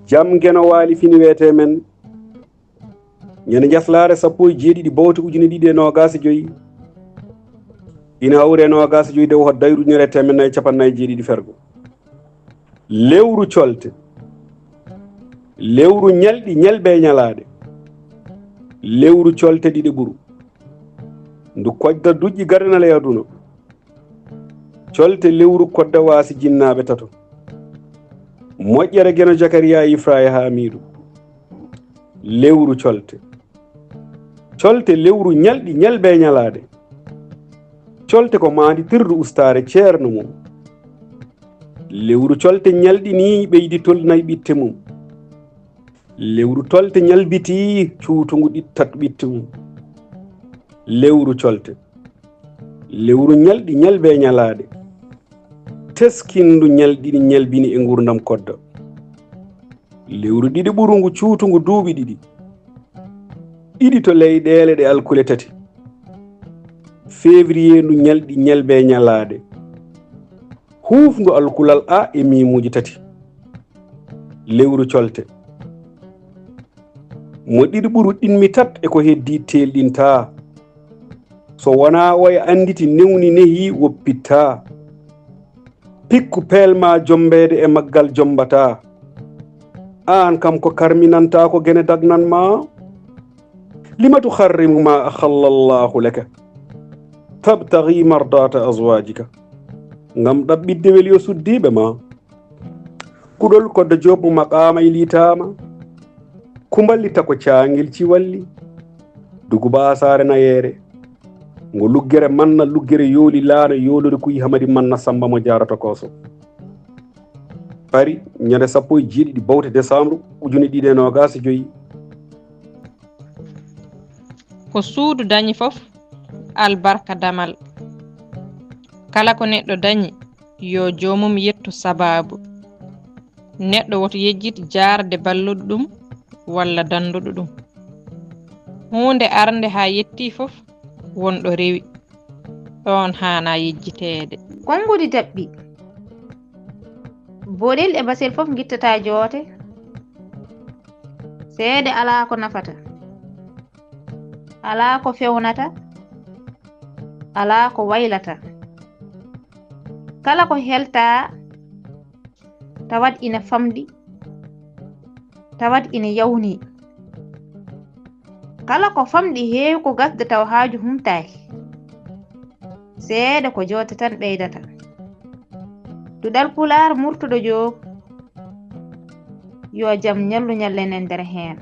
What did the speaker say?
jam gena waali fini wiyete men ñande jaslare 17 bawti ujune ɗiɗi e nogas joyi ina hawre nogas joyi dew hot dayru ñere temen nayyi capannayyi jeeɗiɗi fergo lewru colte lewru ñalɗi ñalɓe ñalaɗe lewru colte ɗiɗi ɓuru ndu koƴda duƴƴi gardanal e aduna colte lewru kodda waasi jinnaɓe tato moƴƴere geno Jakaria Ifra e Hamidou lewru colte lewru ñalɗi ñalɓe ñalaɗe colte ko mandi tirdu ustare ceerno mum lewru colte ñalɗi ni ɓeydi tolnayi ɓitte mum lewru tolte ñalbiti cuutungu ɗittat ɓitte mum lewru colte lewru ñalɗi ñalɓe ñalaɗe teskindu ñalɗiɗi ñalbini e gurdam kodda lewru ɗiɗi ɓurungu cuutungu duuɓi ɗiɗi to leyɗele ɗe alkule tati février ndu ñalɗi ñalɓe ñalaɗe hufndu alkulal a e mimuji tati lewru colte mo ɗiɗi ɓuru ɗinmi tat e ko heddi telɗinta so wona oya anditi newni nehi woppitta pikku pelma jombede e maggal jombata an kam ko karminanta ko gene dagnanma limatu harrimu ma akhallallahu laka tabtaghi mardata azwajika ngam ɗaɓɓidde weli o suddiɓe ma kuɗol kodde jobmu maqama ilitama kumballita ko cangel ciwalli duguba sare nayere ngo luggere manna luggere yooli laana yoolori kuyi hamadi manna samba mo jarata koso pari ñande 17 bawte décembre ujune ɗiɗi e nogas joyi ko suudu dañi fof albarka damal kala ko neɗɗo dañi yo jomum yettu sababu neɗɗo woto yejjit jarde balluɗo ɗum walla danduɗo ɗum hunde arde ha yetti fof wonɗo rewi ɗon hana yejjitede konngudi dabɓi boɗel e basel fof guittata joote seede ala ko nafata ala ko fewnata ala ko waylata kala ko helta tawat ina famɗi tawat ina yawni kala ko famɗi heewi ko gasda taw haaju humtaki seeɗa ko joote tan ɓeydata duɗal pulaar murtuɗo joog yo jam ñallu ñallenen nder heen